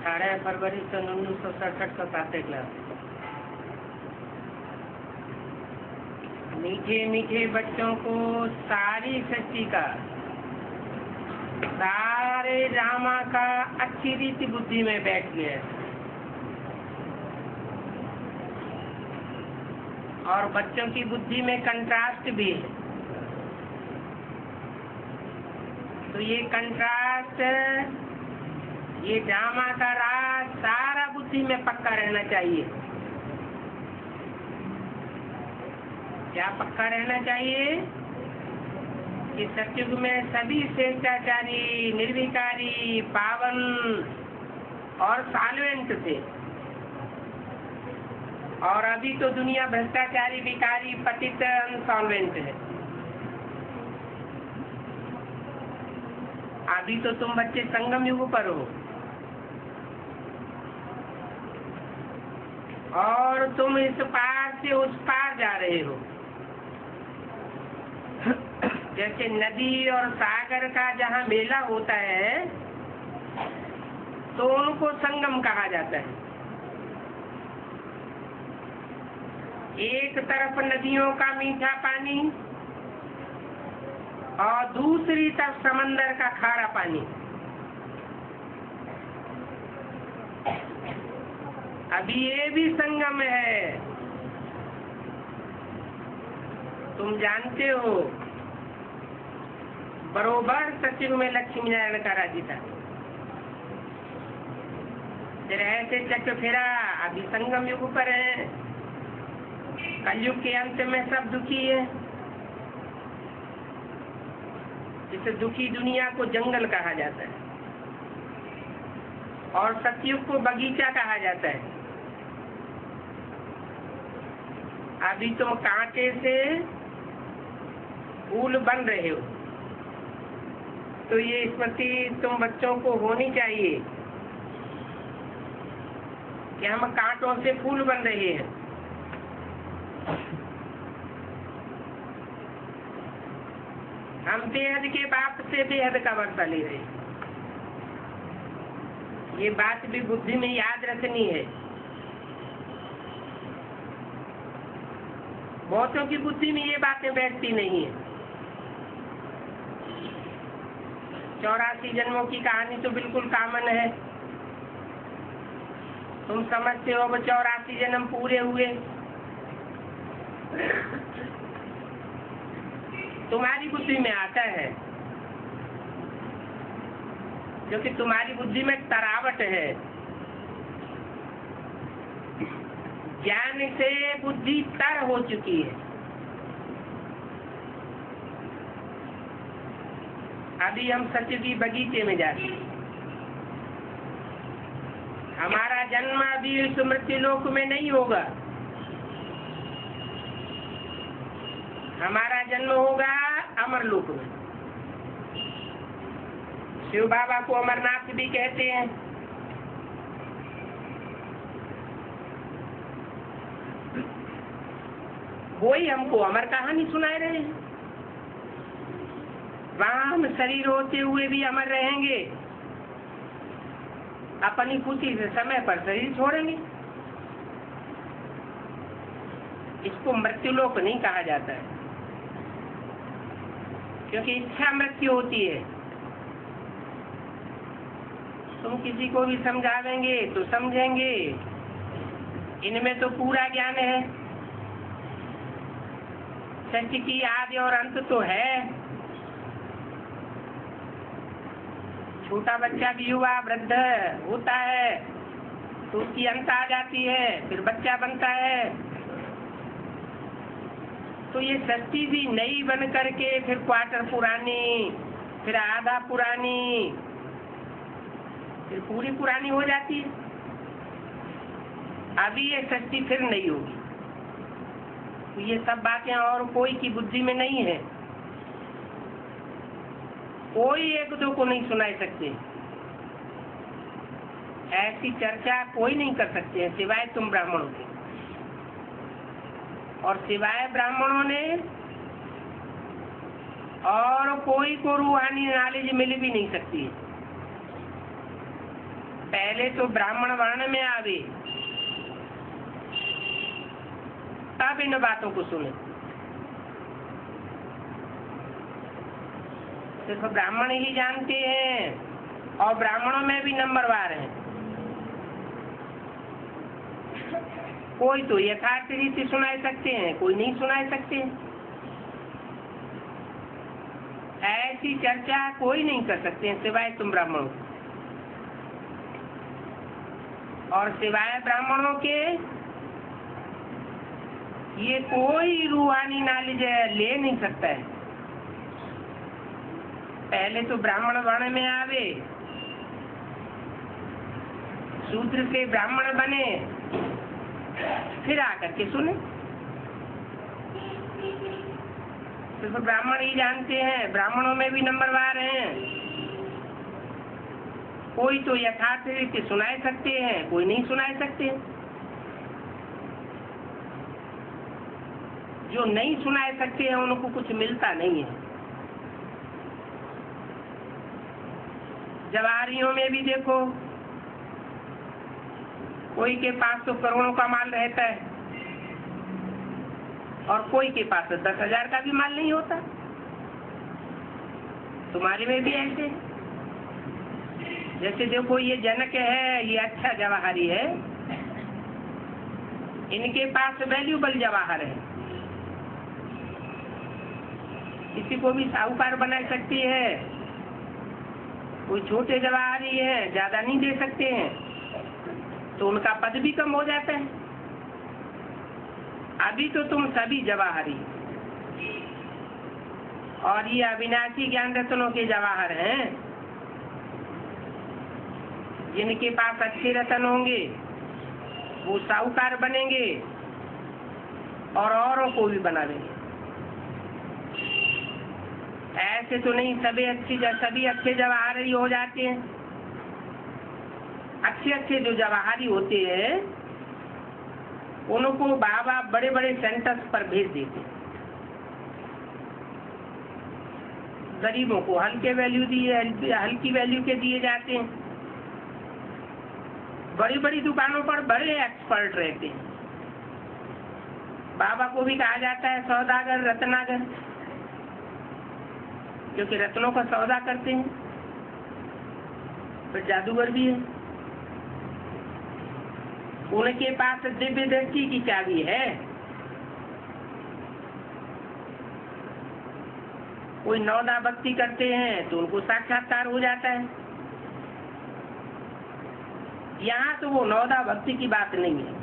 18 फरवरी सन 1967 का प्रातः क्लास। मीठे मीठे बच्चों को सारी सृष्टि का, सारे ड्रामा का अच्छी रीति बुद्धि में बैठ गया है। और बच्चों की बुद्धि में कंट्रास्ट भी है। तो ये कंट्रास्ट, ये ड्रामा का राज सारा बुद्धि में पक्का रहना चाहिए। क्या पक्का रहना चाहिए? कि सत्युग में सभी श्रेष्ठाचारी, निर्विकारी, पावन और सॉल्वेंट थे, और अभी तो दुनिया भ्रष्टाचारी, विकारी, पतित, अनसॉल्वेंट है। अभी तो तुम बच्चे संगम युग पर हो, और तुम इस पार से उस पार जा रहे हो। जैसे नदी और सागर का जहाँ मेला होता है तो उनको संगम कहा जाता है। एक तरफ नदियों का मीठा पानी और दूसरी तरफ समंदर का खारा पानी। अभी ये भी संगम है। तुम जानते हो, बरोबर सत्युग में लक्ष्मी नारायण का राज्य था, फिर ऐसे चक्र फिरा, अभी संगम युग पर है। कलयुग के अंत में सब दुखी है। इस दुखी दुनिया को जंगल कहा जाता है और सतयुग को बगीचा कहा जाता है। अभी तुम कांटे से फूल बन रहे हो, तो ये स्मृति तुम बच्चों को होनी चाहिए कि हम कांटों से फूल बन रहे हैं। हम बेहद के बाप से बेहद का वर्षा ले रहे हैं। ये बात भी बुद्धि में याद रखनी है। बहुतों की बुद्धि में ये बातें बैठती नहीं है। 84 जन्मों की कहानी तो बिल्कुल कॉमन है। तुम समझते हो 84 जन्म पूरे हुए। तुम्हारी बुद्धि में आता है, क्योंकि तुम्हारी बुद्धि में तरावट है। ज्ञान से बुद्धि तर हो चुकी है। अभी हम सत्य की बगीचे में जाते हैं। हमारा जन्म अभी इस मृत्यु लोक में नहीं होगा। हमारा जन्म होगा अमरलोक में। शिव बाबा को अमरनाथ भी कहते हैं। वो ही हमको अमर कहानी सुनाए रहे हैं। वहां हम शरीर होते हुए भी अमर रहेंगे, अपनी खुशी से समय पर शरीर छोड़ेंगे। इसको मृत्युलोक नहीं कहा जाता है, क्योंकि इच्छा मृत्यु होती है। तुम किसी को भी समझावेंगे तो समझेंगे, इनमें तो पूरा ज्ञान है। सत्य की आदि और अंत तो है। छोटा बच्चा भी युवा वृद्ध होता है तो उसकी अंत आ जाती है, फिर बच्चा बनता है। तो ये सृष्टि भी नई बन करके फिर क्वार्टर पुरानी, फिर आधा पुरानी, फिर पूरी पुरानी हो जाती है। अभी ये सृष्टि फिर नहीं होगी। तो ये सब बातें और कोई की बुद्धि में नहीं है। कोई एक दो को नहीं सुनाई सकते। ऐसी चर्चा कोई नहीं कर सकते हैं सिवाय तुम ब्राह्मणों के। और सिवाय ब्राह्मणों ने और कोई को रूहानी नॉलेज मिल भी नहीं सकती है। पहले तो ब्राह्मण वर्ण में आवे, तब इन बातों को सुने। सिर्फ ब्राह्मण ही जानते हैं, और ब्राह्मणों में भी नंबरवार हैं। कोई तो यथार्थ रीति सुना सकते हैं, कोई नहीं सुना सकते। ऐसी चर्चा कोई नहीं कर सकते हैं सिवाय तुम ब्राह्मणों। और सिवाय ब्राह्मणों के ये कोई रूहानी नॉलेज ले नहीं सकता है। पहले तो ब्राह्मण वर्ण में आवे, शूद्र से ब्राह्मण बने, फिर आकर के सुने। सिर्फ ब्राह्मण ही जानते हैं, ब्राह्मणों में भी नंबरवार हैं। कोई तो यथार्थ रीति सुनाए सकते हैं, कोई नहीं सुनाए सकते। जो नहीं सुनाए सकते हैं उनको कुछ मिलता नहीं है। जवारियों में भी देखो, कोई के पास तो करोड़ों का माल रहता है और कोई के पास 10,000 का भी माल नहीं होता। तुम्हारे में भी ऐसे। जैसे देखो ये जनक है, ये अच्छा जवाहरी है, इनके पास वैल्यूबल जवाहर है। किसी को भी साहूकार बना सकती है। कोई छोटे जवाहरी है, ज्यादा नहीं दे सकते हैं, तो उनका पद भी कम हो जाता है। अभी तो तुम सभी जवाहरी और ये अविनाशी ज्ञान रत्नों के जवाहर हैं। जिनके पास अच्छे रत्न होंगे वो साहूकार बनेंगे और औरों को भी बना देंगे। ऐसे तो नहीं सभी अच्छे जवाहरी हो जाते हैं। अच्छे जो जवाहरी होते हैं उनको बाबा बड़े बड़े सेंटर्स पर भेज देते। गरीबों को हल्की वैल्यू के दिए जाते हैं। बड़ी बड़ी दुकानों पर बड़े एक्सपर्ट रहते हैं। बाबा को भी कहा जाता है सौदागर, रत्नागर, क्योंकि रत्नों का सौदा करते हैं। फिर जादूगर भी है, उनके पास दिव्य दृष्टि की चाबी है। कोई नौदा भक्ति करते हैं तो उनको साक्षात्कार हो जाता है। यहाँ तो वो नौदा भक्ति की बात नहीं है,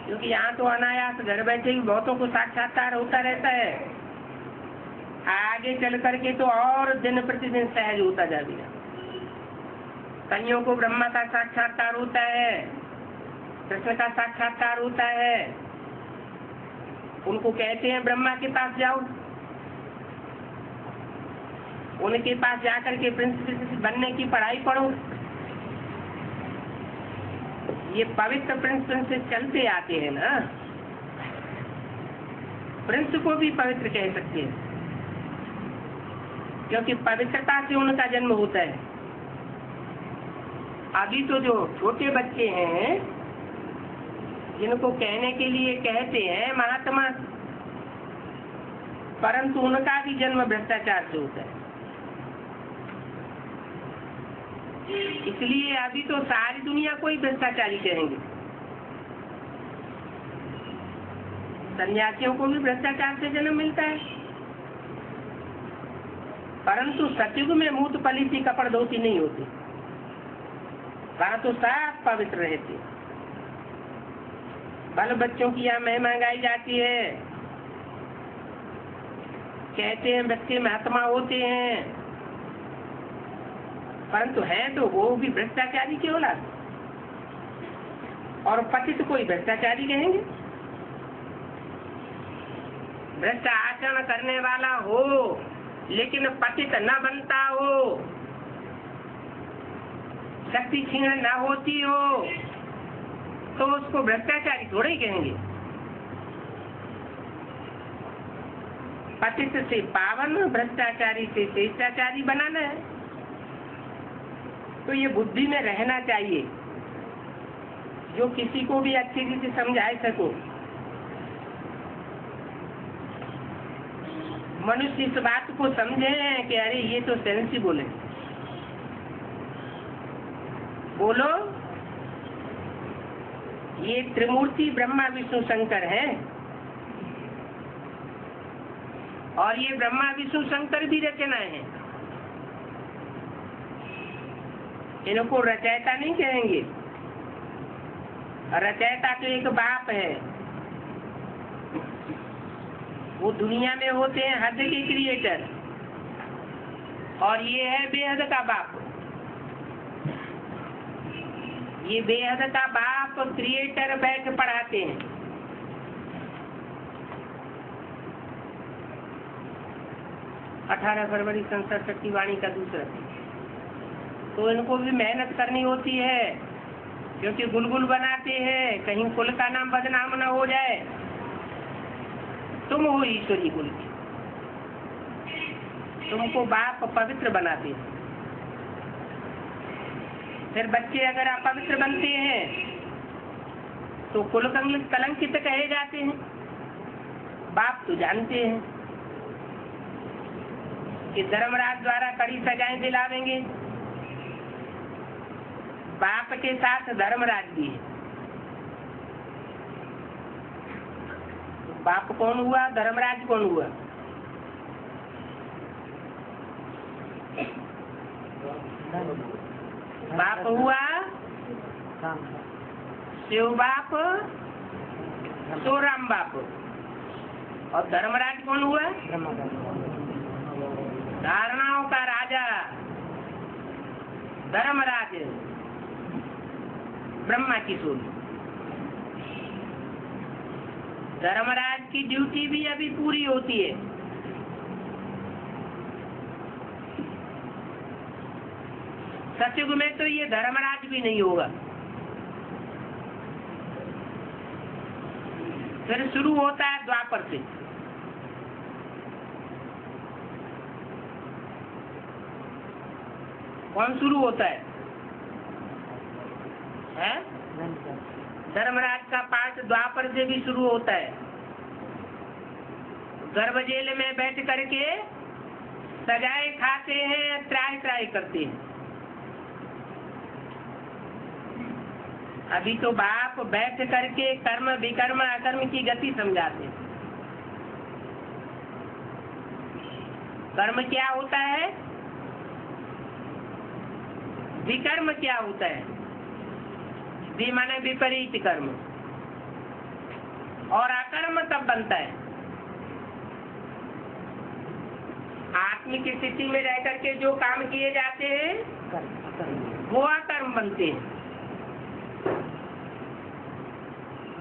क्योंकि यहाँ तो अनायास घर बैठे ही बहुतों को साक्षात्कार होता रहता है। आगे चल करके तो और दिन प्रतिदिन सहज होता जाएगा। कन्यों को ब्रह्मा का साक्षात्कार होता है, कृष्ण का साक्षात्कार होता है। उनको कहते हैं ब्रह्मा के पास जाओ, उनके पास जाकर के प्रिंस बनने की पढ़ाई पढ़ो। ये पवित्र प्रिंस चलते आते हैं ना, प्रिंस को भी पवित्र कह सकते हैं, क्योंकि पवित्रता से उनका जन्म होता है। अभी तो जो छोटे बच्चे हैं जिनको कहने के लिए कहते हैं महात्मा, परंतु उनका भी जन्म भ्रष्टाचार से होता है। इसलिए अभी तो सारी दुनिया को ही भ्रष्टाचारी कहेंगे। सन्यासियों को भी भ्रष्टाचार से जन्म मिलता है, परंतु सतयुग में मूत पलीती कपड़ धोती नहीं होती। वहाँ तो साफ पवित्र रहते। बाल बच्चों की यहाँ महिमा गाई जाती है। कहते हैं बच्चे महात्मा होते हैं, परंतु हैं तो वो भी भ्रष्टाचारी की औलाद, और पतित कोई भ्रष्टाचारी कहेंगे। भ्रष्ट आचरण करने वाला हो लेकिन पतित न बनता हो, शक्ति छीन न होती हो, तो उसको भ्रष्टाचारी थोड़े ही कहेंगे। पतित से पावन, भ्रष्टाचारी से शिष्टाचारी बनाना है। तो ये बुद्धि में रहना चाहिए, जो किसी को भी अच्छी रीति समझा सको। मनुष्य इस बात को समझे कि अरे ये तो सेंसिबल है। बोलो, ये त्रिमूर्ति ब्रह्मा विष्णु शंकर है, और ये ब्रह्मा विष्णु शंकर भी रचना है। इनको रचयिता नहीं कहेंगे। रचयिता तो एक बाप है, वो दुनिया में होते हैं हद के क्रिएटर, और ये है बेहद का बाप। ये बेहद का बाप क्रिएटर बैठ पढ़ाते हैं। 18 फरवरी संसद शक्ति वाणी का दूसरा, तो इनको भी मेहनत करनी होती है, क्योंकि गुलगुल बनाते हैं, कहीं कुल का नाम बदनाम न हो जाए। तुम हो ईश्वरी कुल की, तुमको बाप पवित्र बनाते हैं। फिर बच्चे अगर अपवित्र बनते हैं तो कुल कलंकित कहे जाते हैं। बाप तो जानते हैं कि धर्मराज द्वारा कड़ी सजाएं दिलावेंगे। बाप के साथ धर्मराज भी है। बाप कौन हुआ, धर्मराज कौन हुआ? बाप हुआ शिव बाप, तो राम बाप, और धर्मराज कौन हुआ? धारणाओं का राजा धर्मराज, ब्रह्मा की सोनी। धर्मराज की ड्यूटी भी अभी पूरी होती है। सतयुग में तो ये धर्मराज भी नहीं होगा। फिर शुरू होता है द्वापर से। कौन शुरू होता है? धर्मराज का पाठ द्वापर से भी शुरू होता है। गर्भजेल में बैठ करके सजाए खाते हैं, त्राय त्राय करते हैं। अभी तो बाप बैठ करके कर्म विकर्म अकर्म की गति समझाते हैं। कर्म क्या होता है, विकर्म क्या होता है? वि माने विपरीत कर्म, और अकर्म तब बनता है आत्मिक स्थिति में रह करके जो काम किए जाते हैं वो अकर्म बनते हैं।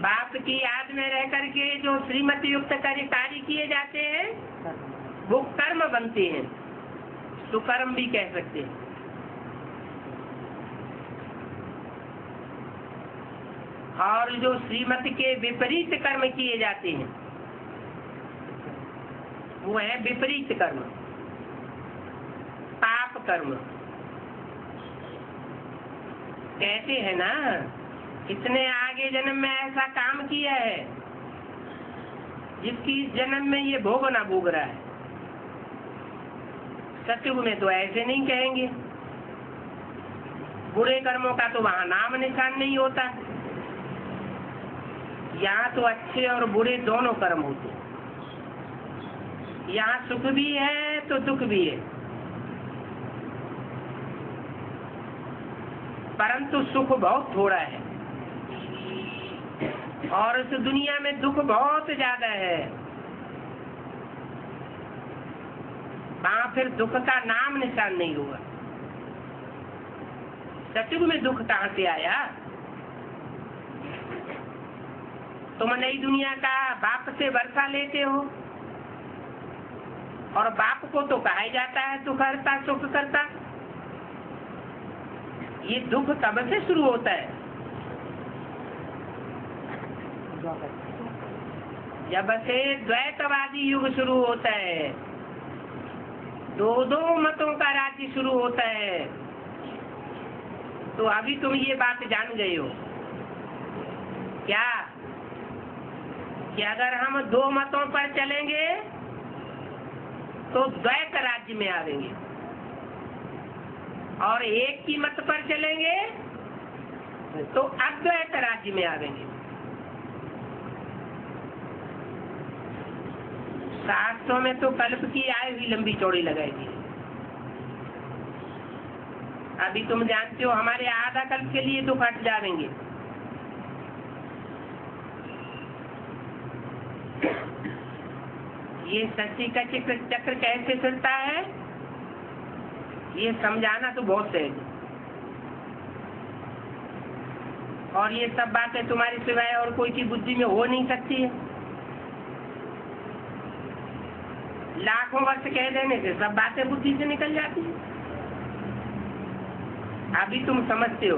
बाप की याद में रह करके जो श्रीमती युक्त कार्य किए जाते हैं वो कर्म बनते हैं, सुकर्म भी कह सकते हैं। और जो श्रीमती के विपरीत कर्म किए जाते हैं वो है विपरीत कर्म, पाप कर्म। कहते हैं ना, इसने आगे जन्म में ऐसा काम किया है जिसकी इस जन्म में ये भोगना भोग रहा है। सतयुग में तो ऐसे नहीं कहेंगे। बुरे कर्मों का तो वहां नाम निशान नहीं होता। यहाँ तो अच्छे और बुरे दोनों कर्म होते हैं। यहाँ सुख भी है तो दुख भी है, परंतु सुख बहुत थोड़ा है और इस दुनिया में दुख बहुत ज्यादा है। वहां फिर दुख का नाम निशान नहीं होगा। सतयुग में दुख कहाँ से आया? तुम नई दुनिया का बाप से वर्षा लेते हो, और बाप को तो कहा जाता है दुख हरता सुख करता। ये दुख कब से शुरू होता है? जब से द्वैतवादी युग शुरू होता है, दो दो मतों का राज्य शुरू होता है। तो अभी तुम ये बात जान गए हो क्या कि अगर हम दो मतों पर चलेंगे तो द्वैत राज्य में आवेंगे, और एक की मत पर चलेंगे तो अद्वैत राज्य में आवेंगे। शास्त्रों में तो कल्प की आयु ही लंबी चौड़ी लगाएगी। अभी तुम जानते हो हमारे आधा कल्प के लिए दुख हट जाएंगे। ये सृष्टि का चक्र कैसे चलता है ये समझाना तो बहुत सहज है, और ये सब बातें तुम्हारी सिवाय और कोई की बुद्धि में हो नहीं सकती है। लाखों वर्ष कह देने से सब बातें बुद्धि से निकल जाती है। अभी तुम समझते हो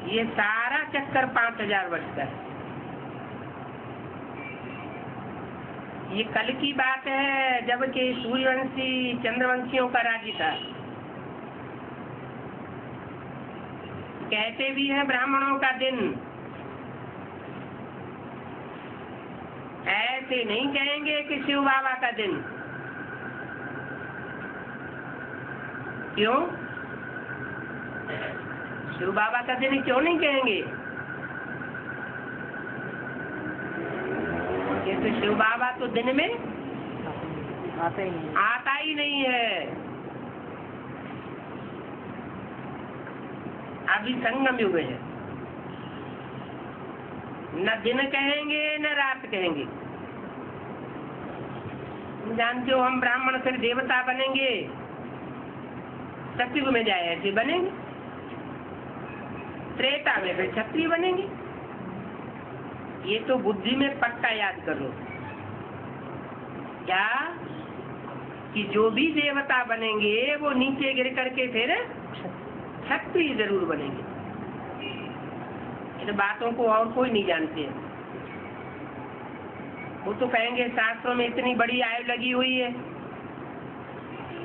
ये सारा चक्कर 5000 वर्ष का है। ये कल की बात है जबकि सूर्यवंशी चंद्रवंशियों का राज्य था। कहते भी हैं ब्राह्मणों का दिन, ऐसे नहीं कहेंगे कि शिव बाबा का दिन। क्यों? शिव बाबा का दिन क्यों नहीं कहेंगे? ये तो शिव बाबा तो दिन में आता ही नहीं है। अभी संगम युग है, न दिन कहेंगे न रात कहेंगे। जानते हो हम ब्राह्मण फिर देवता बनेंगे, सतयुग में जाए ऐसे बनेंगे, त्रेता में फिर क्षत्रिय बनेंगे। ये तो बुद्धि में पक्का याद कर लो क्या कि जो भी देवता बनेंगे वो नीचे गिर करके फिर क्षत्रिय जरूर बनेंगे। इन बातों को और कोई नहीं जानते हैं। वो तो कहेंगे शास्त्रों में इतनी बड़ी आयु लगी हुई है,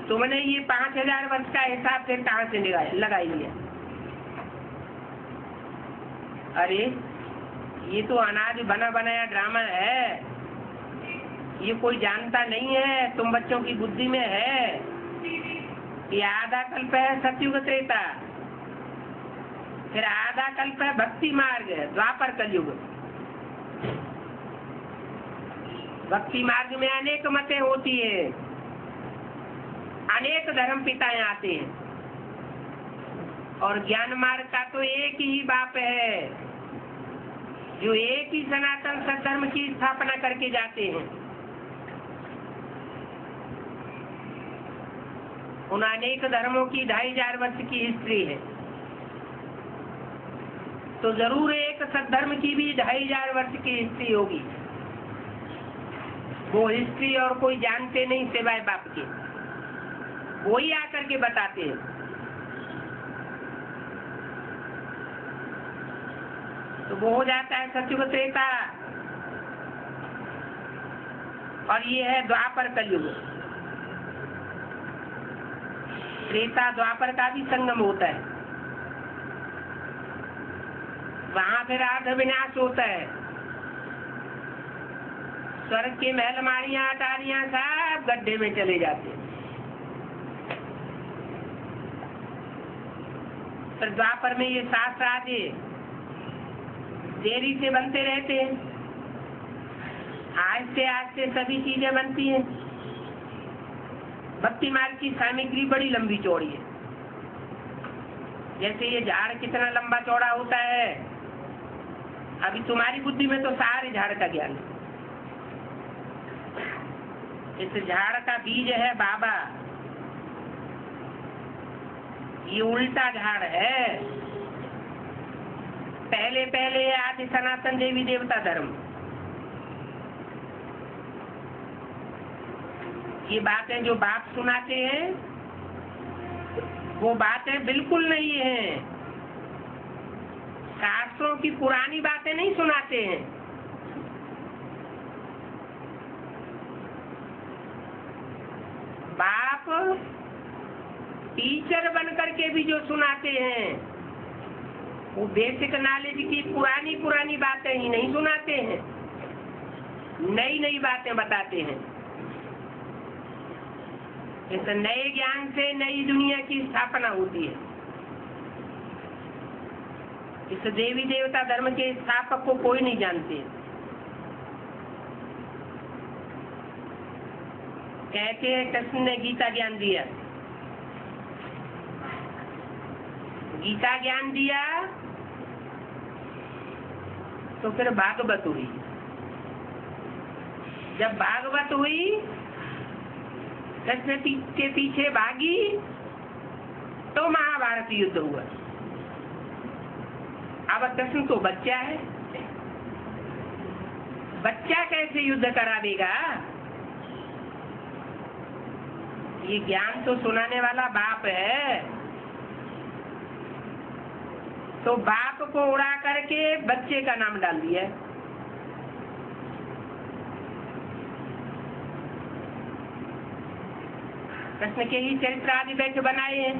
तुमने ये 5000 वर्ष का हिसाब फिर कहाँ से लगाई लिया? अरे ये तो अनाज बना बनाया ड्रामा है, ये कोई जानता नहीं है। तुम बच्चों की बुद्धि में है ये आधा कल्प है सतयुग त्रेता, फिर आधा कल्प है भक्ति मार्ग है द्वापर कलयुग। भक्ति मार्ग में अनेक मतें होती है, अनेक धर्म पिताएं आते हैं, और ज्ञान मार्ग का तो एक ही बाप है जो एक ही सनातन सद्धर्म की स्थापना करके जाते हैं। उन अनेक धर्मों की 2500 वर्ष की हिस्ट्री है, तो जरूर एक सद्धर्म की भी 2500 वर्ष की हिस्ट्री होगी। वो हिस्ट्री और कोई जानते नहीं सिवाय बाप के, वही आकर के बताते हैं। तो वो हो जाता है सतयुग त्रेता, और ये है द्वापर कलयुग। त्रेता द्वापर का भी संगम होता है, वहां फिर अर्ध विनाश होता है। स्वर्ग के महल मारियां अटारियां सब गड्ढे में चले जाते हैं। फिर द्वापर में ये शास्त्र आदि देरी से बनते रहते हैं, आस्ते आस्ते सभी चीजें बनती हैं। भक्ति मार्ग की सामग्री बड़ी लंबी चौड़ी है। जैसे ये झाड़ कितना लंबा चौड़ा होता है, अभी तुम्हारी बुद्धि में तो सारे झाड़ का ज्ञान है। इस झाड़ का बीज है बाबा, ये उल्टा झाड़ है। पहले पहले आदि सनातन देवी देवता धर्म, ये बातें जो बाप सुनाते हैं वो बातें बिल्कुल नहीं है। शास्त्रों की पुरानी बातें नहीं सुनाते हैं, बाप टीचर बन करके भी जो सुनाते हैं वो बेसिक नॉलेज की पुरानी पुरानी बातें ही नहीं सुनाते हैं, नई नई बातें बताते हैं। इस नए ज्ञान से नई दुनिया की स्थापना होती है। इस देवी देवता धर्म के स्थापक को कोई नहीं जानते। कहते हैं कृष्ण ने गीता ज्ञान दिया, गीता ज्ञान दिया तो फिर भागवत हुई। जब भागवत हुई कृष्ण के पीछे भागी तो महाभारत युद्ध हुआ। अब कृष्ण तो बच्चा है, बच्चा कैसे युद्ध करा देगा? ये ज्ञान तो सुनाने वाला बाप है, तो बाप को उड़ा करके बच्चे का नाम डाल दिया। कृष्ण के ही चरित्र आदि बैठ बनाए हैं।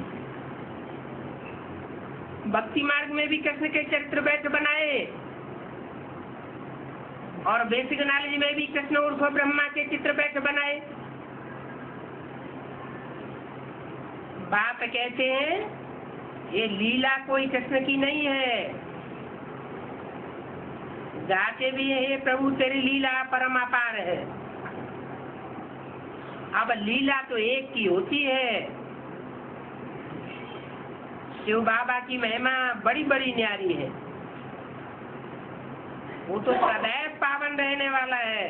भक्ति मार्ग में भी कृष्ण के चरित्र बैठ बनाए और बेसिक नॉलेज में भी कृष्ण उर्फ ब्रह्मा के चित्र बैठ बनाए। बाप कहते हैं ये लीला कोई कृष्ण की नहीं है। गाते भी है, हे प्रभु तेरी लीला परम अपार है। अब लीला तो एक की होती है। शिव बाबा की महिमा बड़ी बड़ी न्यारी है, वो तो सदैव पावन रहने वाला है।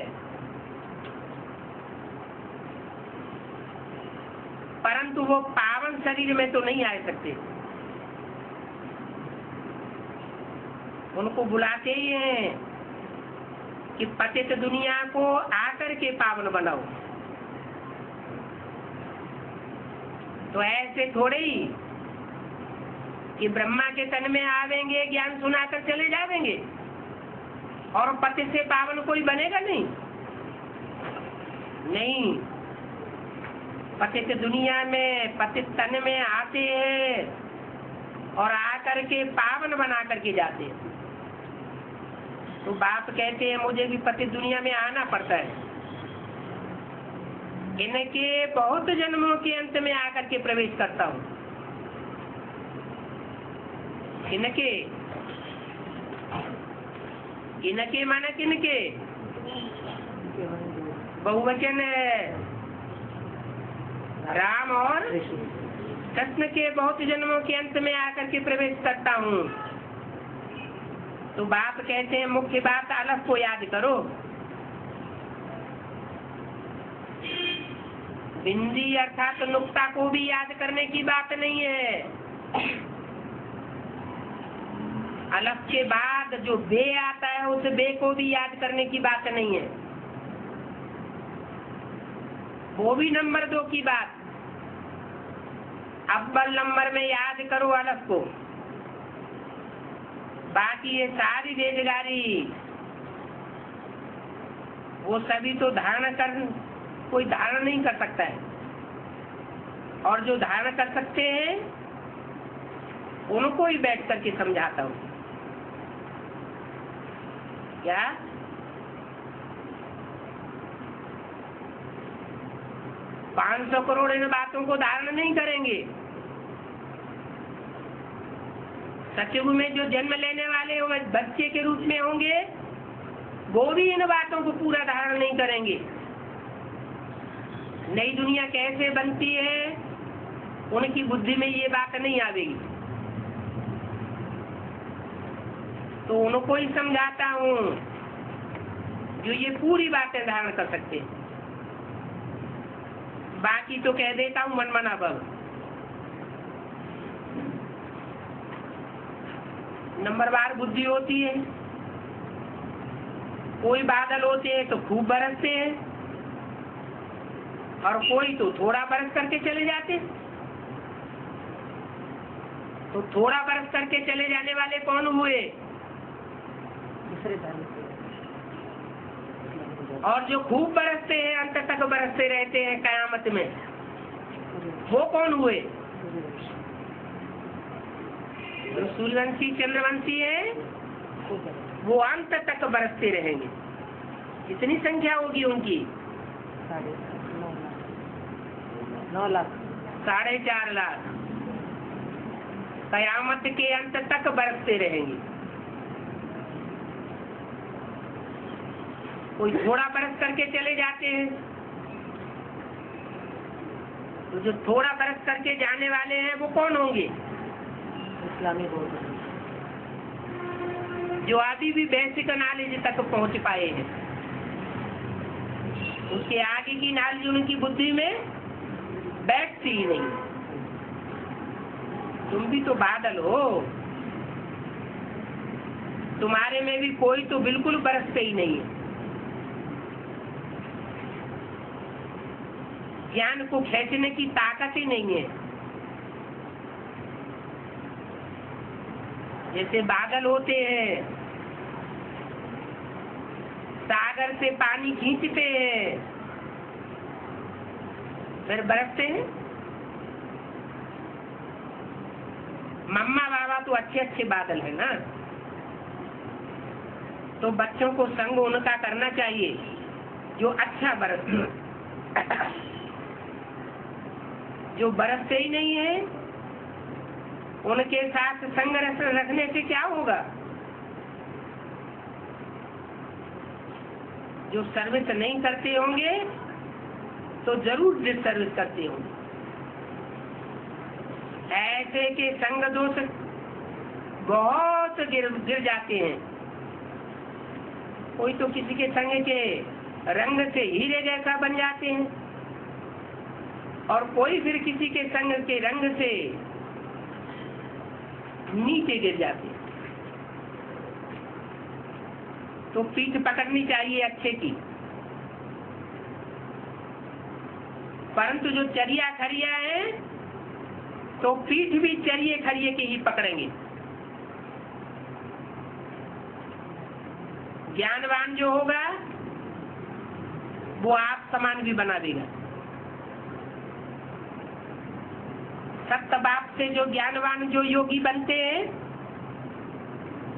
परंतु वो पावन शरीर में तो नहीं आ सकते। उनको बुलाते ही हैं कि पतित दुनिया को आकर के पावन बनाओ। तो ऐसे थोड़े ही कि ब्रह्मा के तन में आवेंगे, ज्ञान सुनाकर चले जाएंगे और पति से पावन कोई बनेगा नहीं। नहीं, पतित दुनिया में पतित तन में आते हैं और आकर के पावन बना करके जाते हैं। तो बाप कहते हैं मुझे भी पतित दुनिया में आना पड़ता है। इनके बहुत जन्मों के अंत में आकर के प्रवेश करता हूँ। इनके इनके माना किनके? बहुवचन है। राम और कृष्ण के बहुत जन्मों के अंत में आकर के प्रवेश करता हूँ। तो बाप कहते हैं मुख्य बात अलग को याद करो। बिंदी अर्थात नुक्ता को भी याद करने की बात नहीं है। अलग के बाद जो बे आता है उस बे को भी याद करने की बात नहीं है। वो भी नंबर 2 की बात। अव्वल नंबर में याद करो अलग को। बाकी ये सारी बेजगारी वो सभी तो कोई धारण नहीं कर सकता है। और जो धारण कर सकते हैं उनको ही बैठ करके समझाता हूँ। क्या 500 करोड़ इन बातों को धारण नहीं करेंगे। सतयुग में जो जन्म लेने वाले बच्चे के रूप में होंगे वो भी इन बातों को पूरा धारण नहीं करेंगे। नई दुनिया कैसे बनती है उनकी बुद्धि में ये बात नहीं आवेगी। तो उनको ही समझाता हूँ जो ये पूरी बातें धारण कर सकते हैं। बाकी तो कह देता हूँ मनमना बल। नंबरवार बुद्धि होती है। कोई बादल होते हैं तो खूब बरसते हैं और कोई तो थोड़ा बरस करके चले जाते। तो थोड़ा बरस करके चले जाने वाले कौन हुए? और जो खूब बरसते हैं अंत तक बरसते रहते हैं कयामत में, वो कौन हुए? जो सूर्यवंशी चंद्रवंशी है वो अंत तक बरसते रहेंगे। कितनी संख्या होगी उनकी? 9 लाख 4.5 लाख। कयामत के अंत तक बरसते रहेंगे। कोई थोड़ा बरस करके चले जाते हैं, तो जो थोड़ा बरस करके जाने वाले हैं वो कौन होंगे? इस्लामी बोर्ड जो अभी भी बेसिक नॉलेज तक पहुंच पाए हैं। उसके आगे की नॉलेज उनकी बुद्धि में बैठती ही नहीं। तुम भी तो बादल हो, तुम्हारे में भी कोई तो बिल्कुल बरसते ही नहीं है। ज्ञान को खींचने की ताकत ही नहीं है। जैसे बादल होते हैं, सागर से पानी खींचते हैं, फिर बरसते हैं। मम्मा बाबा तो अच्छे अच्छे बादल है ना, तो बच्चों को संग उनका करना चाहिए जो अच्छा बरसते। जो बरसते ही नहीं है, उनके साथ संघर्ष रखने से क्या होगा? जो सर्विस नहीं करते होंगे तो जरूर डिसर्विस करते होंगे। ऐसे के संग दोष बहुत गिर जाते हैं। कोई तो किसी के संग के रंग से हीरे जैसा बन जाते हैं, और कोई फिर किसी के संग के रंग से नीचे गिर जाते हैं। तो पीठ पकड़नी चाहिए अच्छे की। परंतु जो चरिया खरिया है तो पीठ भी चरिए खरिए के ही पकड़ेंगे। ज्ञानवान जो होगा वो आप समान भी बना देगा। सत्य बाप से जो ज्ञानवान जो योगी बनते हैं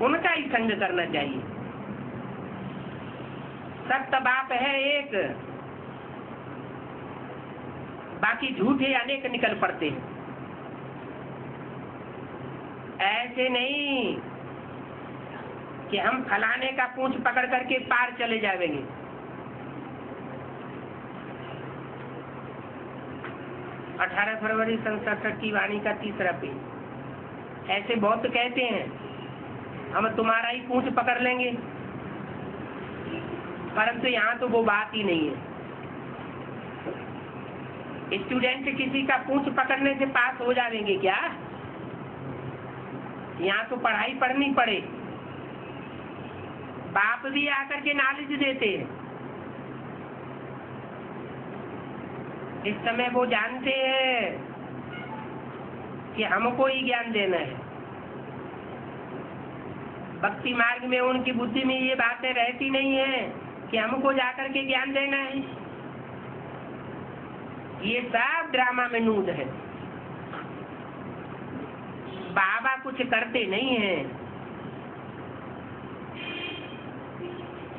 उनका ही संग करना चाहिए। सत्य बाप है एक, बाकी झूठे अनेक निकल पड़ते हैं। ऐसे नहीं कि हम फलाने का पूंछ पकड़ करके पार चले जाएंगे। 18 फरवरी सन 67 की वाणी का 3रा पेज। ऐसे बहुत कहते हैं हम तुम्हारा ही पूंछ पकड़ लेंगे, परंतु यहाँ तो वो बात ही नहीं है। स्टूडेंट किसी का पूंछ पकड़ने से पास हो जाएंगे क्या? यहाँ तो पढ़ाई पढ़नी पड़े। बाप भी आकर के नॉलेज देते हैं। इस समय वो जानते हैं कि हमको ही ज्ञान देना है। भक्ति मार्ग में उनकी बुद्धि में ये बातें रहती नहीं है कि हमको जाकर के ज्ञान देना है। ये सब ड्रामा में नूद है। बाबा कुछ करते नहीं है।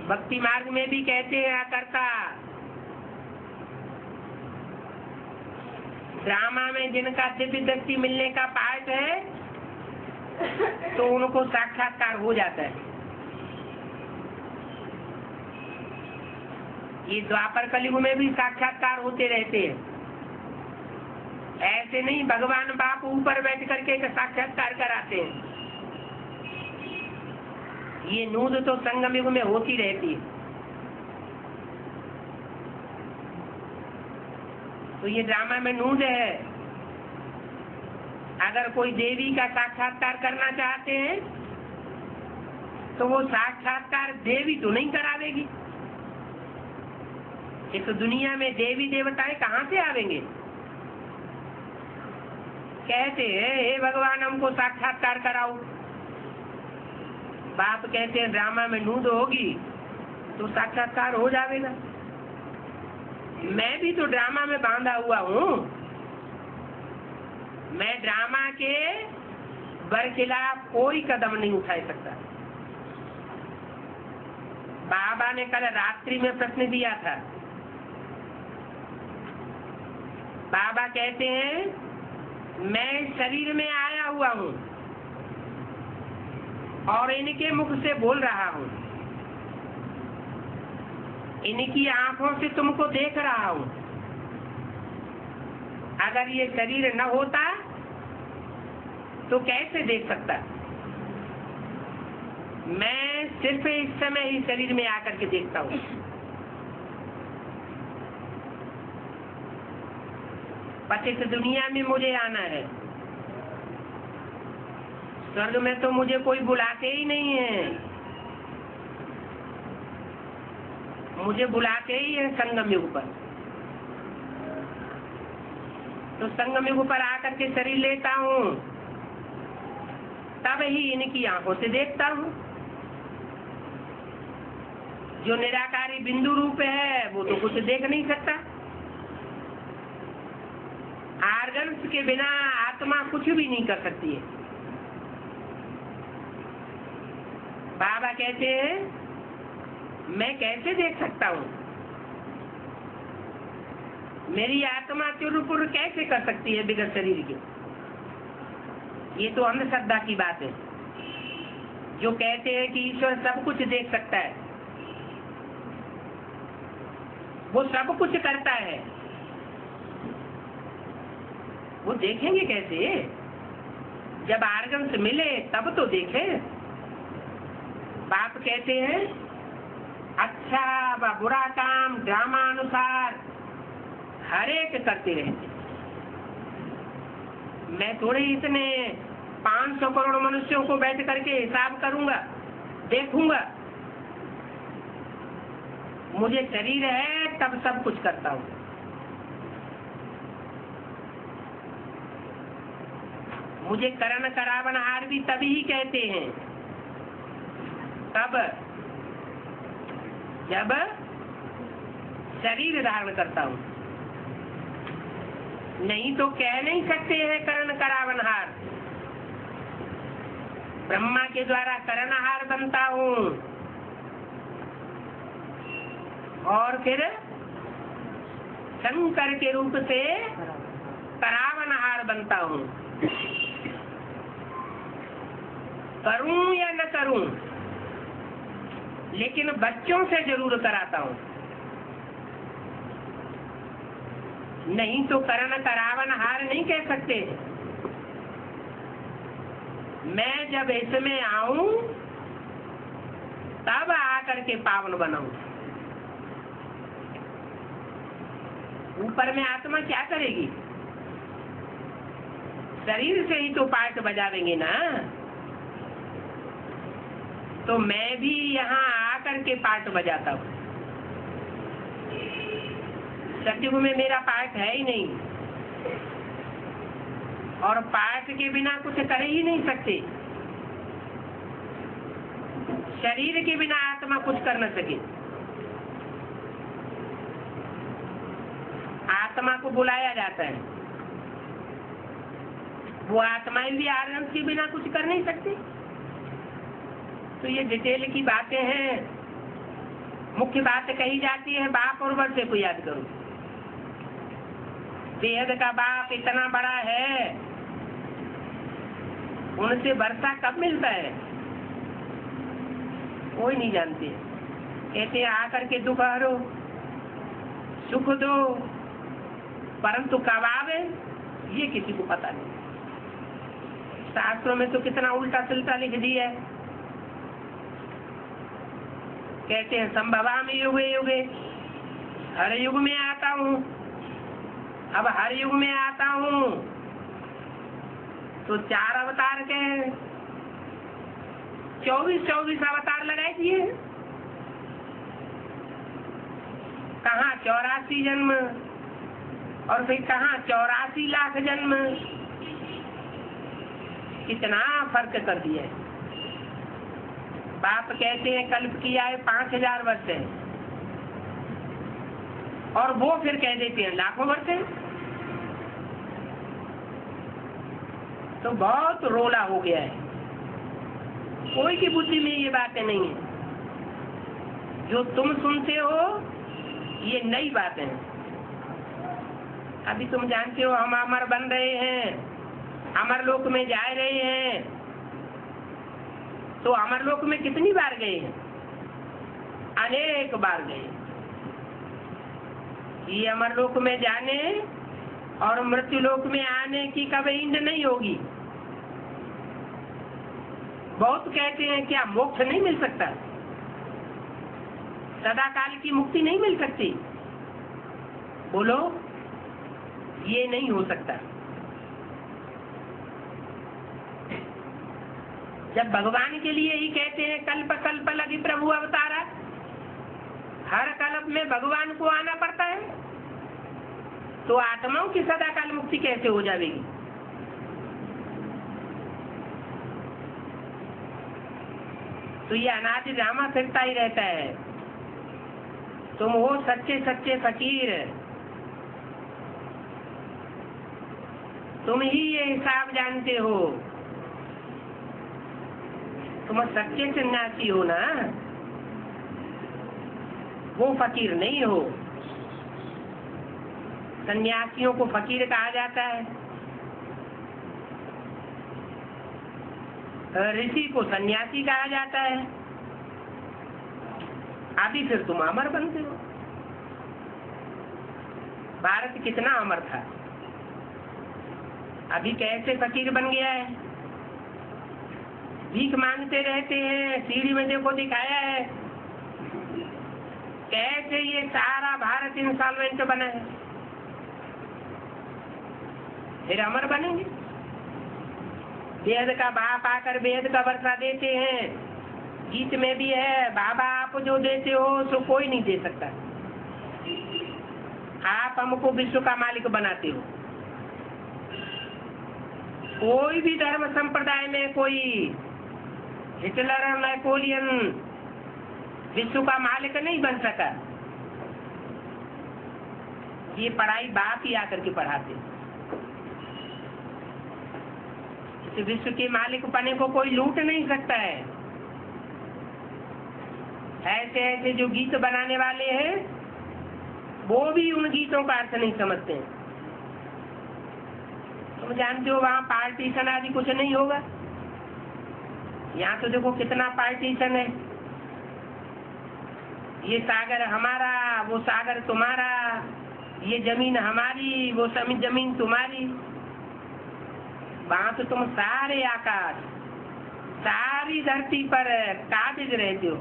भक्ति मार्ग में भी कहते हैं अकर्ता। ड्रामा में जिनका दिव्य दृष्टि मिलने का पाठ है तो उनको साक्षात्कार हो जाता है। ये द्वापर कलयुग में भी साक्षात्कार होते रहते हैं। ऐसे नहीं भगवान बाप ऊपर बैठ करके साक्षात्कार कराते हैं। ये नूद तो संगम युग में होती रहती है। तो ये ड्रामा में नूद है। अगर कोई देवी का साक्षात्कार करना चाहते हैं तो वो साक्षात्कार देवी तो नहीं करावेगी। इस दुनिया में देवी देवताएं कहाँ से आवेंगे? कहते हैं हे भगवान हमको साक्षात्कार कराओ। बाप कहते हैं ड्रामा में नूद होगी तो साक्षात्कार हो जाएगा। मैं भी तो ड्रामा में बांधा हुआ हूँ। मैं ड्रामा के बरखिलाफ कोई कदम नहीं उठा सकता। बाबा ने कल रात्रि में प्रश्न दिया था। बाबा कहते हैं मैं शरीर में आया हुआ हूँ और इनके मुख से बोल रहा हूँ, इनकी आंखों से तुमको देख रहा हूँ। अगर ये शरीर न होता तो कैसे देख सकता? मैं सिर्फ इस समय ही शरीर में आकर के देखता हूँ। पतित दुनिया में मुझे आना है, स्वर्ग में तो मुझे कोई बुलाते ही नहीं है। मुझे बुलाते ही है संगम युग पर। तो संगम युग पर आकर के शरीर लेता हूँ, तब ही इनकी आंखों से देखता हूँ। जो निराकारी बिंदु रूप है वो तो कुछ देख नहीं सकता। आर्गन्स के बिना आत्मा कुछ भी नहीं कर सकती है। बाबा कहते हैं मैं कैसे देख सकता हूँ? मेरी आत्मा चुर-पुर कैसे कर सकती है बिगड़ शरीर के? ये तो अंधश्रद्धा की बात है। जो कहते हैं कि ईश्वर सब कुछ देख सकता है, वो सब कुछ करता है, वो देखेंगे कैसे? जब आर्गन्स मिले तब तो देखे। बाप कहते हैं अच्छा व बुरा काम ड्रामा अनुसार हर एक करते रहते। मैं थोड़े इतने 500 करोड़ मनुष्यों को बैठ करके हिसाब करूंगा, देखूंगा। मुझे शरीर है तब सब कुछ करता हूँ। मुझे करण करावनहार भी तभी कहते हैं तब जब शरीर धारण करता हूँ, नहीं तो कह नहीं सकते हैं करण करावनहार। ब्रह्मा के द्वारा करणहार बनता हूँ और फिर शंकर के रूप से करावनहार बनता हूँ। करूं या न करूं, लेकिन बच्चों से जरूर कराता हूँ। नहीं तो करण करावनहार नहीं कह सकते। मैं जब इसमें आऊं तब आकर के पावन बनाऊं। ऊपर में आत्मा क्या करेगी? शरीर से ही तो पाठ बजावेंगे ना। तो मैं भी यहाँ आकर के पाठ बजाता हूँ। सत्युग में मेरा पाठ है ही नहीं, और पाठ के बिना कुछ कर ही नहीं सकते। शरीर के बिना आत्मा कुछ कर न सके। आत्मा को बुलाया जाता है, वो आत्माएं भी आनंद के बिना कुछ कर नहीं सकती। तो ये डिटेल की बातें हैं। मुख्य बात कही जाती है बाप और वर्षे को याद करो। बेहद का बाप इतना बड़ा है, उनसे वर्षा कब मिलता है कोई नहीं जानते। कहते आकर के दुख हरो सुख दो, परंतु कब आवे ये किसी को पता नहीं। शास्त्रों में तो कितना उल्टा सिल्टा लिख दिया है। कहते हैं संभवामि युगे युगे, हर युग में आता हूँ। अब हर युग में आता हूँ तो 4 अवतार के 24 अवतार लगाए दिए। कहाँ 84 जन्म और फिर कहाँ 84 लाख जन्म। कितना फर्क कर दिया है। बाप कहते हैं कल्प की आयु 5000 वर्ष है, और वो फिर कह देते हैं लाखों वर्ष है। तो बहुत रोला हो गया है। कोई की बुद्धि में ये बातें नहीं है। जो तुम सुनते हो ये नई बातें हैं। अभी तुम जानते हो हम अमर बन रहे हैं, अमर लोक में जा रहे हैं। तो अमर लोक में कितनी बार गए हैं? अनेक बार गए। ये अमर लोक में जाने और मृत्यु लोक में आने की कभी इंद नहीं होगी। बहुत कहते हैं क्या मोक्ष नहीं मिल सकता, सदा काल की मुक्ति नहीं मिल सकती? बोलो, ये नहीं हो सकता। जब भगवान के लिए ही कहते हैं कल्प कल्प लगी प्रभु अवतारा, हर कल्प में भगवान को आना पड़ता है, तो आत्माओं की सदा काल मुक्ति कैसे हो जाएगी? तो ये अनादि ड्रामा फिरता ही रहता है। तुम हो सच्चे सच्चे फकीर, तुम ही ये हिसाब जानते हो। तुम सच्चे सन्यासी हो ना, वो फकीर नहीं हो। सन्यासियों को फकीर कहा जाता है, ऋषि को सन्यासी कहा जाता है। अभी फिर तुम अमर बनते हो। भारत कितना अमर था, अभी कैसे फकीर बन गया है। भीख मांगते रहते हैं, सीढ़ी में देखो दिखाया है कैसे ये सारा भारत इंसॉल्वेंट बना है। फिर अमर बनेंगे। वेद का बाप आकर वेद का वर्षा देते हैं। गीत में भी है, बाबा आप जो देते हो सो कोई नहीं दे सकता। आप हमको विश्व का मालिक बनाते हो। कोई भी धर्म संप्रदाय में कोई हिटलर और नेपोलियन विश्व का मालिक नहीं बन सका। ये पढ़ाई बाप ही आकर के पढ़ाते। इस विश्व के मालिक बने को कोई लूट नहीं सकता है। ऐसे ऐसे जो गीत बनाने वाले हैं वो भी उन गीतों का अर्थ नहीं समझते हैं। तुम जानते हो वहाँ पार्टीशन आदि कुछ नहीं होगा। यहाँ तो देखो कितना पार्टीशन है। ये सागर हमारा, वो सागर तुम्हारा, ये जमीन हमारी, वो जमीन तुम्हारी। वहाँ तो तुम सारे आकाश, सारी धरती पर काबिज रहते हो।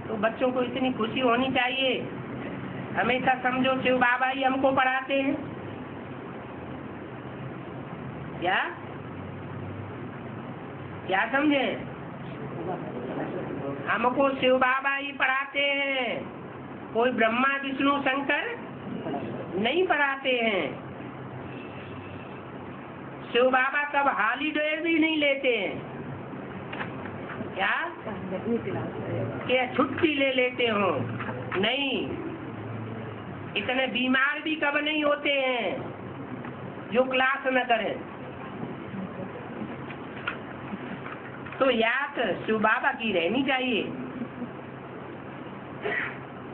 तो बच्चों को इतनी खुशी होनी चाहिए। हमेशा समझो शिव बाबा ही हमको पढ़ाते हैं। क्या क्या समझे? हमको शिव बाबा ही पढ़ाते हैं। कोई ब्रह्मा विष्णु शंकर नहीं पढ़ाते हैं। शिव बाबा कब हॉलीडे भी नहीं लेते हैं। क्या क्या छुट्टी ले लेते हो? नहीं। इतने बीमार भी कब नहीं होते हैं जो क्लास न करें। तो याद शिव बाबा की रहनी चाहिए।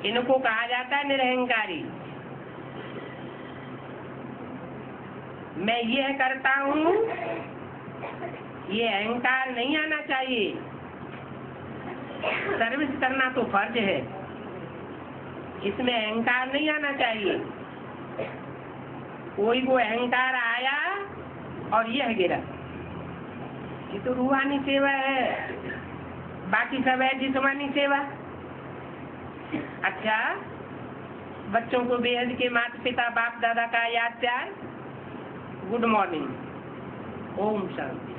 इनको कहा जाता है निरहंकारी। मैं यह करता हूँ, ये अहंकार नहीं आना चाहिए। सर्विस करना तो फर्ज है, इसमें अहंकार नहीं आना चाहिए। कोई वो अहंकार आया और यह गिरा, ये तो रूहानी सेवा है। बाकी सब है जिस्मानी सेवा। अच्छा, बच्चों को बेहद के माता पिता बाप दादा का याद प्यार। Good morning, Om Shanti.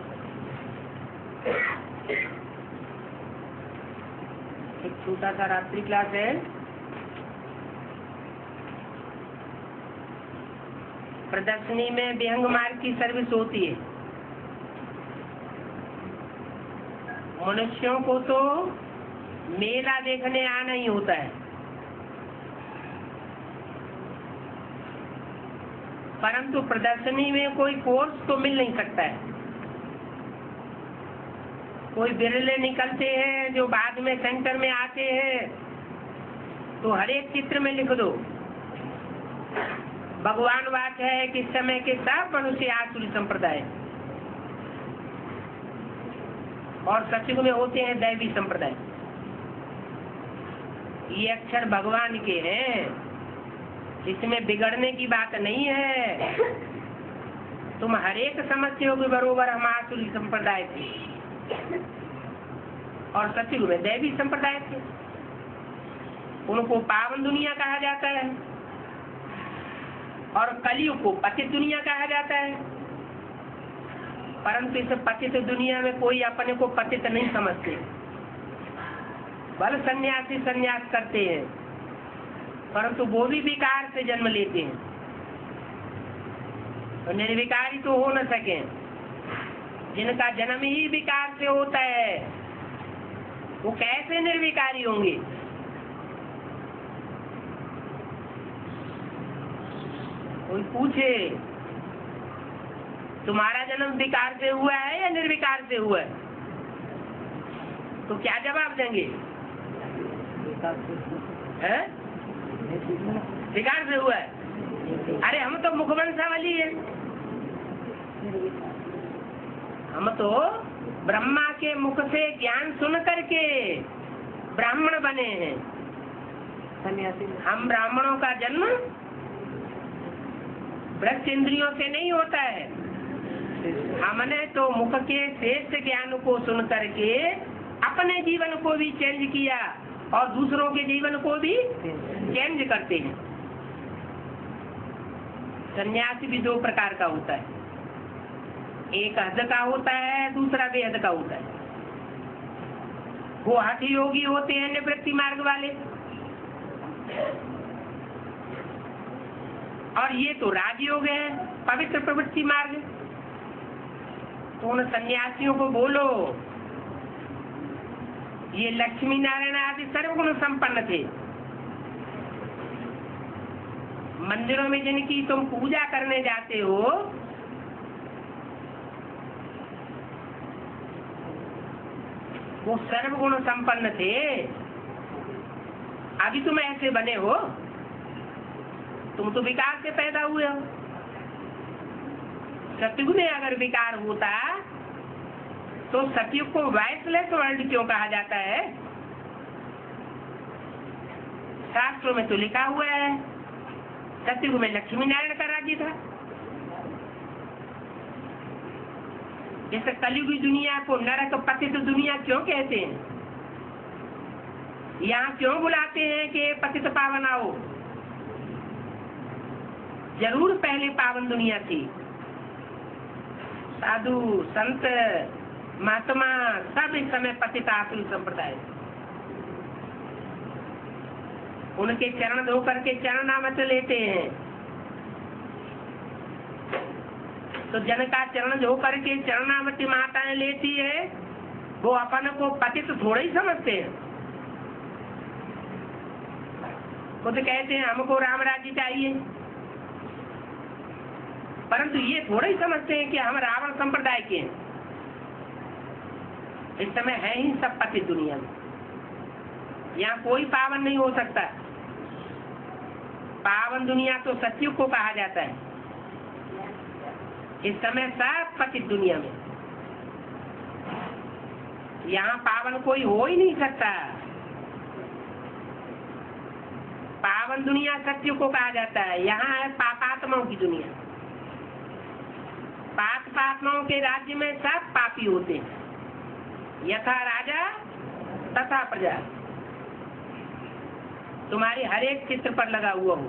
एक छोटा सा रात्रि क्लास है। प्रदर्शनी में विहंग मार्ग की सर्विस होती है। मनुष्यों को तो मेला देखने आना ही होता है। परंतु प्रदर्शनी में कोई कोर्स तो मिल नहीं सकता है। कोई बिरले निकलते हैं जो बाद में सेंटर में आते हैं, तो हर एक चित्र में लिख दो भगवान वाच है कि समय के सब मनुष्य आसुरी संप्रदाय और सतयुग में होते हैं दैवी संप्रदाय। ये अक्षर भगवान के हैं, इसमें बिगड़ने की बात नहीं है। तुम हर एक समझते हो कि बरोबर हम आसुरी संप्रदाय थे और सतयुग में दैवी संप्रदाय थे। उनको पावन दुनिया कहा जाता है और कलयुग को पतित दुनिया कहा जाता है। परंतु इस पतित दुनिया में कोई अपने को पतित नहीं समझते। बल सन्यासी सन्यास करते हैं, परंतु वो भी विकार से जन्म लेते हैं, तो निर्विकारी तो हो न सके। जिनका जन्म ही विकार से होता है वो कैसे निर्विकारी होंगे? कोई पूछे तुम्हारा जन्म विकार से हुआ है या निर्विकार से हुआ है, तो क्या जवाब देंगे? हैं? विकार से हुआ है। अरे हम तो मुखवंशावली है, हम तो ब्रह्मा के मुख से ज्ञान सुन करके ब्राह्मण बने हैं। हम ब्राह्मणों का जन्म वृक्ष इंद्रियों से नहीं होता है। हमने तो मुख के श्रेष्ठ ज्ञान को सुन करके अपने जीवन को भी चेंज किया और दूसरों के जीवन को भी चेंज करते हैं। सन्यासी भी दो प्रकार का होता है, एक हद का होता है, दूसरा बेहद का होता है। वो हठ योगी होते हैं निवृत्ति मार्ग वाले, और ये तो राजयोग है पवित्र प्रवृत्ति मार्ग। तो उन सन्यासियों को बोलो ये लक्ष्मी नारायण आदि सर्वगुण संपन्न थे। मंदिरों में जिनकी तुम पूजा करने जाते हो वो सर्वगुण संपन्न थे, अभी तुम ऐसे बने हो। तुम तो विकार से पैदा हुए हो। सतयुग में अगर विकार होता तो सतयुग को वाइसलेस वर्ल्ड क्यों कहा जाता है? शास्त्रों में तो लिखा हुआ है सतयुग में लक्ष्मी नारायण का राज्य था। इस कलयुगी दुनिया को नरक पतित दुनिया क्यों कहते हैं? यहाँ क्यों बुलाते हैं कि पतित पावन आओ? जरूर पहले पावन दुनिया थी, साधु संत महात्मा सब इस समय पतित आसुरी संप्रदाय। उनके चरण धो करके चरणामृत लेते हैं, तो जन का चरण धो करके चरणामृत माताएं लेती है, वो अपन को पतित थोड़ा ही समझते हैं। खुद कहते हैं हमको राम राज्य चाहिए, परंतु ये थोड़ा ही समझते हैं कि हम रावण संप्रदाय के हैं। इस समय है ही सब पतित दुनिया में, यहाँ कोई पावन नहीं हो सकता। पावन दुनिया तो सतयुग को कहा जाता है। इस समय सब पतित दुनिया में, यहाँ पावन कोई हो ही नहीं सकता। पावन दुनिया सतयुग को कहा जाता है। यहाँ है पापात्माओं की दुनिया। पापात्माओं के राज्य में सब पापी होते हैं, यथा राजा तथा प्रजा। तुम्हारे हर एक चित्र पर लगा हुआ हो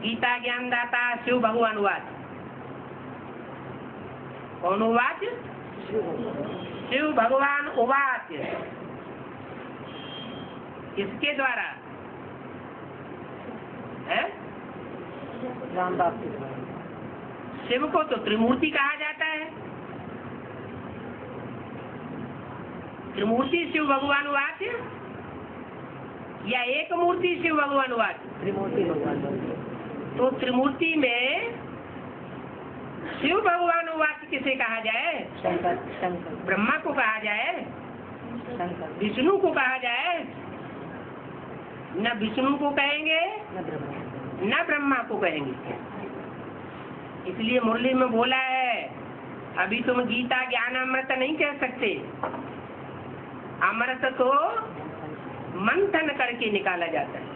गीता ज्ञानदाता शिव भगवान वाच। कौन उवाच? शिव भगवान उवाच। किसके द्वारा है? रामदास के द्वारा। शिव को तो त्रिमूर्ति कहा जाता है। त्रिमूर्ति शिव भगवान वाच या एक मूर्ति शिव भगवान वाच? त्रिमूर्ति भगवान। तो त्रिमूर्ति में शिव भगवान वाक्य किसे कहा जाए? शंकर शंकर ब्रह्मा को कहा जाए, शंकर विष्णु को कहा जाए? न विष्णु को कहेंगे न ब्रह्मा न ब्रह्मा को कहेंगे। इसलिए मुरली में बोला है, अभी तुम गीता ज्ञान अमृत नहीं कह सकते। अमृत तो मंथन करके निकाला जाता है,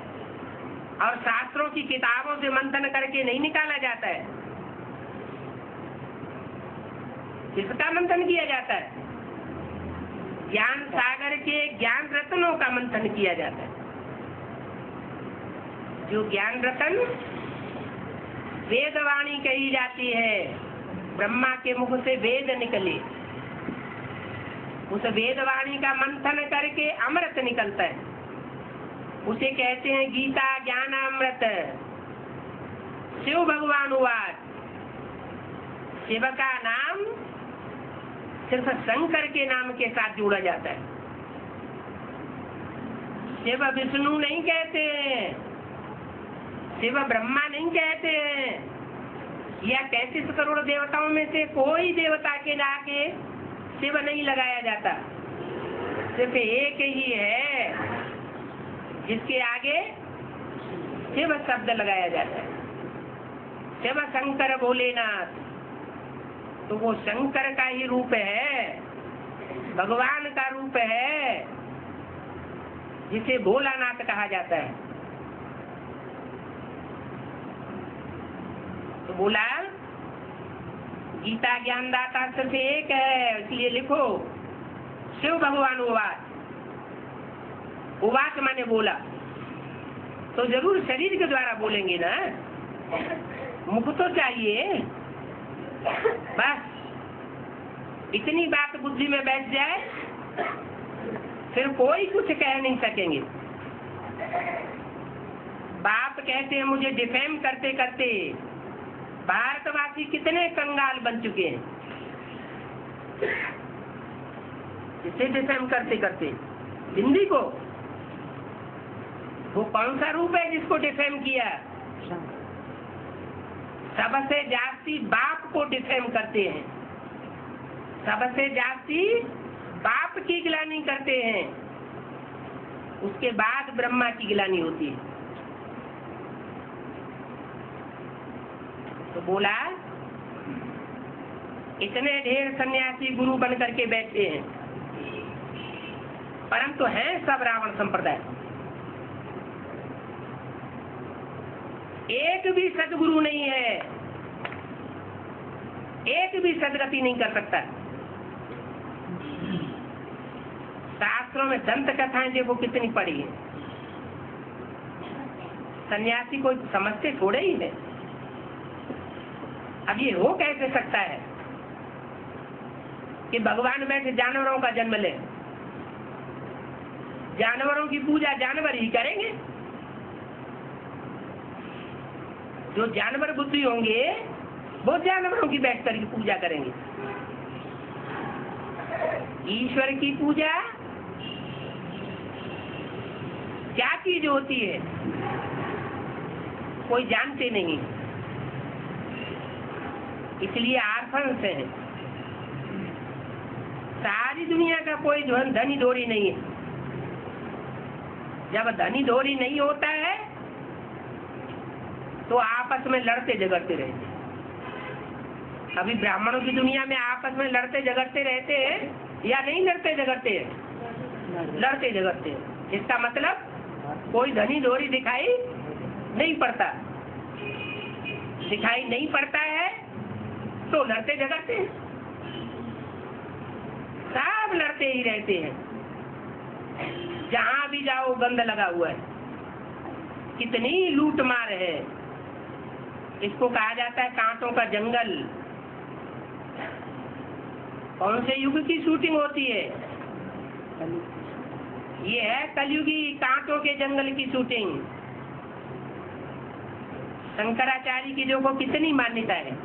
और शास्त्रों की किताबों से मंथन करके नहीं निकाला जाता है। किसका मंथन किया जाता है? ज्ञान सागर के ज्ञान रत्नों का मंथन किया जाता है। जो ज्ञान रतन वेदवाणी कही जाती है, ब्रह्मा के मुख से वेद निकले, उस वेदवाणी का मंथन करके अमृत निकलता है, उसे कहते हैं गीता ज्ञान अमृत। शिव भगवान वाच, शिव का नाम सिर्फ शंकर के नाम के साथ जोड़ा जाता है। शिव विष्णु नहीं कहते हैं, शिव ब्रह्मा नहीं कहते हैं, या 33 करोड़ देवताओं में से कोई देवता के आगे शिव नहीं लगाया जाता। सिर्फ एक ही है जिसके आगे शिव शब्द लगाया जाता है, शिव शंकर भोलेनाथ। तो वो शंकर का ही रूप है, भगवान का रूप है, जिसे भोलानाथ कहा जाता है। तो बोला गीता ज्ञानदाता सिर्फ एक है, इसलिए लिखो शिव भगवान उवाच। उवाच माने बोला, तो जरूर शरीर के द्वारा बोलेंगे ना, मुख तो चाहिए। बस इतनी बात बुद्धि में बैठ जाए, फिर कोई कुछ कह नहीं सकेंगे। बाप कहते हैं मुझे डिफेम करते करते भारतवासी कितने कंगाल बन चुके हैं, इसे डिफेम करते करते। हिंदी को वो कौन सा रूप है जिसको डिफेम किया? सबसे जास्ती बाप को डिफेम करते हैं, सबसे जास्ती बाप की गिलानी करते हैं, उसके बाद ब्रह्मा की गिलानी होती है। तो बोला इतने ढेर सन्यासी गुरु बन करके बैठे हैं, परंतु हैं सब रावण संप्रदाय। एक भी सदगुरु नहीं है, एक भी सदगति नहीं कर सकता। शास्त्रों में दंत कथाएं देखो कितनी पड़ी है, सन्यासी को समझते थोड़े ही है। अब ये हो कैसे सकता है कि भगवान बैठे जानवरों का जन्म ले? जानवरों की पूजा जानवर ही करेंगे। जो जानवर बुद्धि होंगे वो जानवरों की बैठ कर पूजा करेंगे। ईश्वर की पूजा क्या चीज होती है कोई जानते नहीं, इसलिए आर्फन से है। सारी दुनिया का कोई धनी धोरी नहीं है। जब धनी धोरी नहीं होता है तो आपस में लड़ते झगड़ते रहते। अभी ब्राह्मणों की दुनिया में आपस में लड़ते झगड़ते रहते हैं या नहीं लड़ते झगड़ते हैं? लड़ते झगड़ते हैं। इसका मतलब कोई धनी धोरी दिखाई नहीं पड़ता। दिखाई नहीं पड़ता है तो लड़ते झगड़ते हैं, सब लड़ते ही रहते हैं। जहां भी जाओ गंद लगा हुआ है, कितनी लूट मार है। इसको कहा जाता है कांटों का जंगल। कौन से युग की शूटिंग होती है? ये है कलयुगी कांटों के जंगल की शूटिंग। शंकराचार्य की देखो कितनी मान्यता है।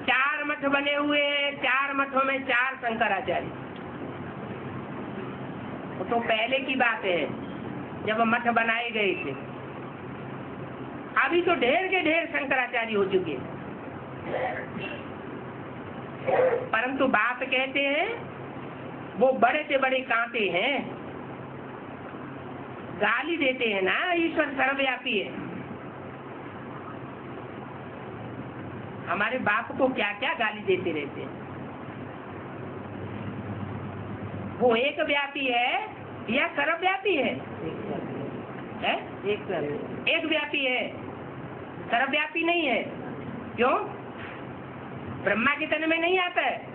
4 मठ बने हुए हैं, 4 मठों में 4 शंकराचार्य। वो तो पहले की बात है। जब मठ बनाए गए थे। अभी तो ढेर के ढेर शंकराचार्य हो चुके हैं, परंतु बाप कहते हैं वो बड़े से बड़े कांटे हैं। गाली देते हैं ना, ईश्वर सर्वव्यापी है। हमारे बाप को क्या क्या गाली देते रहते हैं। वो एक व्यापी है या सर्वव्यापी है? एक व्यापी है, सर्वव्यापी नहीं है। क्यों? ब्रह्मा के तन में नहीं आता है,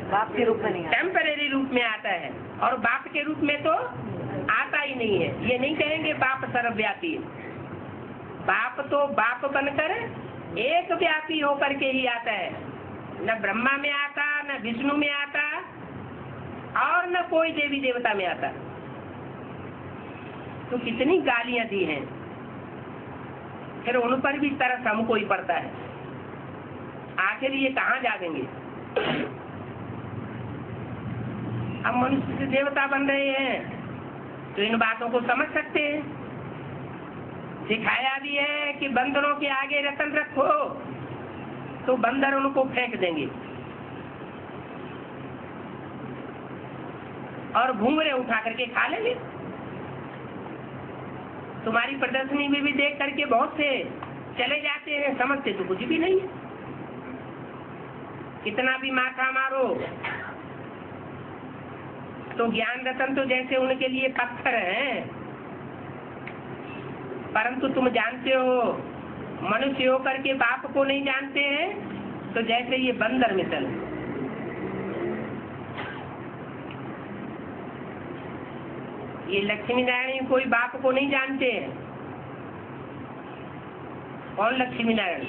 बाप के रूप में नहीं आता, टेम्परेरी रूप में आता है, और बाप के रूप में तो आता ही नहीं है। ये नहीं कहेंगे बाप सर्वव्यापी है। बाप तो बाप बनकर एक व्यापी होकर के ही आता है। न ब्रह्मा में आता, न विष्णु में आता, और न कोई देवी देवता में आता। तो कितनी गालियां दी हैं, फिर उन पर भी तरस हमको ही पड़ता है। आखिर ये कहाँ जाएंगे? अब मनुष्य से देवता बन रहे हैं तो इन बातों को समझ सकते हैं। सिखाया भी है कि बंदरों के आगे रतन रखो तो बंदर उनको फेंक देंगे, और घूंघरे उठा करके खा लेंगे। तुम्हारी प्रदर्शनी में भी देख करके बहुत से चले जाते हैं, समझते तो कुछ भी नहीं है। कितना भी माथा मारो तो ज्ञान रतन तो जैसे उनके लिए पत्थर हैं, परंतु तुम जानते हो मनुष्य होकर के बाप को नहीं जानते हैं, तो जैसे ये बंदर मिसल। ये लक्ष्मी नारायण कोई बाप को नहीं जानते हैं। कौन लक्ष्मी नारायण?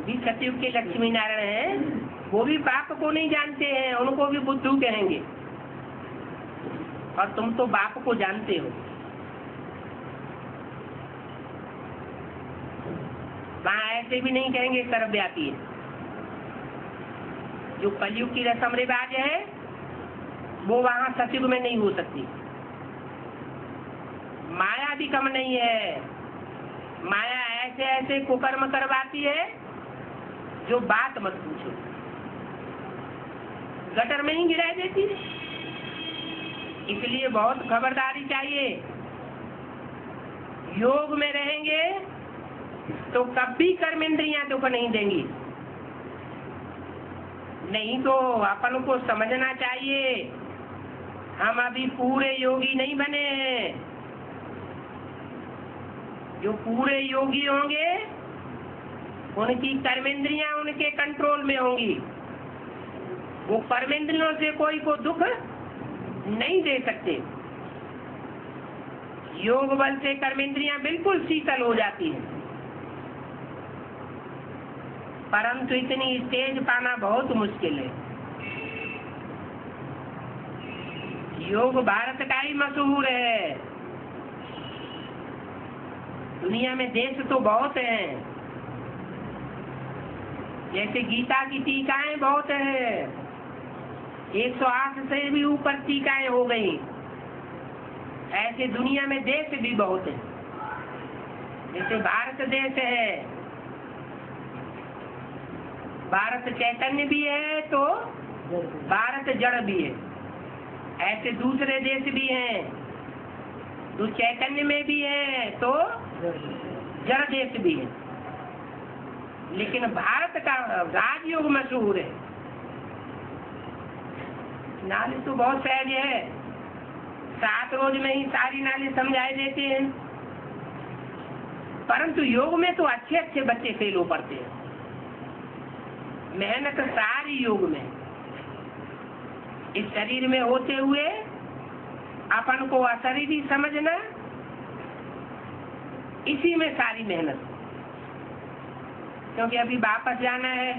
भी सतयुग के लक्ष्मी नारायण हैं, वो भी बाप को नहीं जानते हैं, उनको भी बुद्धू कहेंगे। और तुम तो बाप को जानते हो। वहाँ ऐसे भी नहीं कहेंगे सर्वव्यापी है। जो कलयुग की रस्म रिवाज है वो वहाँ सतयुग में नहीं हो सकती। माया भी कम नहीं है। माया ऐसे ऐसे कुकर्म करवाती है जो बात मत पूछो, गटर में ही गिरा देती है। इसलिए बहुत खबरदारी चाहिए। योग में रहेंगे तो कभी कर्म इंद्रियां दुख नहीं देंगी। नहीं तो अपन को समझना चाहिए हम अभी पूरे योगी नहीं बने हैं। जो पूरे योगी होंगे उनकी कर्मेंद्रियां उनके कंट्रोल में होंगी। वो कर्मेंद्रियों से कोई को दुख नहीं दे सकते। योग बल से कर्मेंद्रियां बिल्कुल शीतल हो जाती हैं, परंतु इतनी तेज पाना बहुत मुश्किल है। योग भारत का ही मशहूर है। दुनिया में देश तो बहुत हैं, जैसे गीता की टीकाएं बहुत है, 108 से भी ऊपर टीकाएं हो गई। ऐसे दुनिया में देश भी बहुत है। जैसे भारत देश है, भारत चैतन्य भी है तो भारत जड़ भी है। ऐसे दूसरे देश भी हैं, तो चैतन्य में भी है तो जड़ देश भी है। लेकिन भारत का राजयोग मशहूर है। नाले तो बहुत सहज है, 7 रोज में ही सारी नाले समझाए देते हैं, परंतु योग में तो अच्छे अच्छे बच्चे फेल हो पड़ते हैं। मेहनत सारी योग में। इस शरीर में होते हुए अपन को अशरीरी समझना, इसी में सारी मेहनत। क्योंकि अभी वापस जाना है।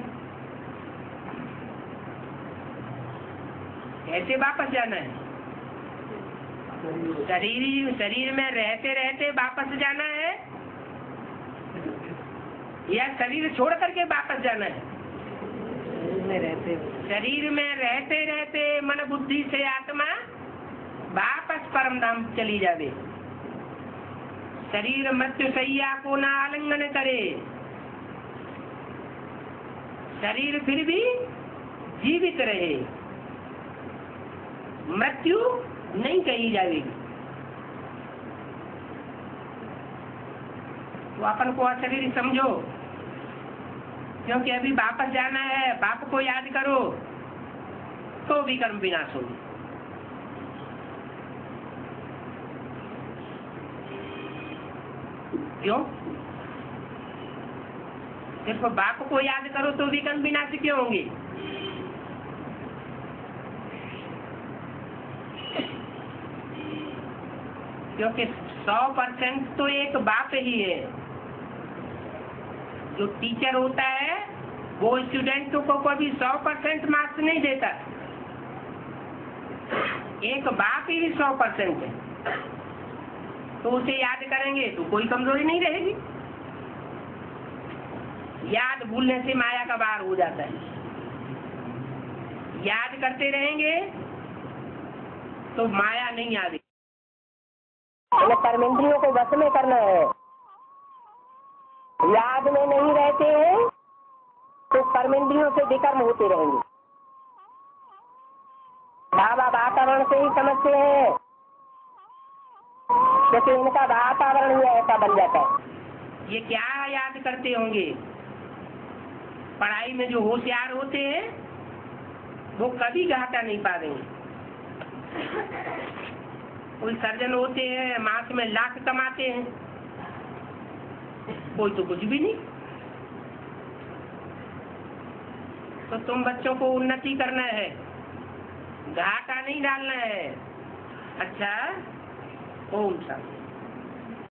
कैसे वापस जाना है? शरीर में रहते रहते वापस जाना है या शरीर छोड़ करके वापस जाना है? में रहते शरीर में रहते रहते मन बुद्धि से आत्मा वापस परम धाम चली जावे। शरीर मृत्यु सैया को ना आलिंगन करे, शरीर फिर भी जीवित रहे, मृत्यु नहीं कही जाएगी। तो अपन को अशरीर समझो, क्योंकि अभी वापस जाना है। बाप को याद करो तो भी कर्म विनाश होगी। क्यों? सिर्फ बाप को याद करो तो भी कर्म विनाश क्यों होंगे? क्योंकि 100% तो एक बाप ही है। जो टीचर होता है वो स्टूडेंटों को कभी 100% मार्क्स नहीं देता। एक बाप ही 100% है, तो उसे याद करेंगे तो कोई कमजोरी नहीं रहेगी। याद भूलने से माया का बाहर हो जाता है। याद करते रहेंगे तो माया नहीं आएगी। कर्मेंद्रियों को वश में करना है। याद में नहीं रहते हैं तो कर्मेंद्रियों से विकर्म होते रहेंगे। बाबा वातावरण से ही समझते हैं, क्योंकि इनका वातावरण ही ऐसा बन जाता है। ये क्या याद करते होंगे? पढ़ाई में जो होशियार होते हैं वो कभी घाटा नहीं पाएंगे। कोई सर्जन होते हैं मास में लाख कमाते हैं, कोई तो कुछ भी नहीं। तो तुम बच्चों को उन्नति करना है, घाटा नहीं डालना है। अच्छा, ओम शांति।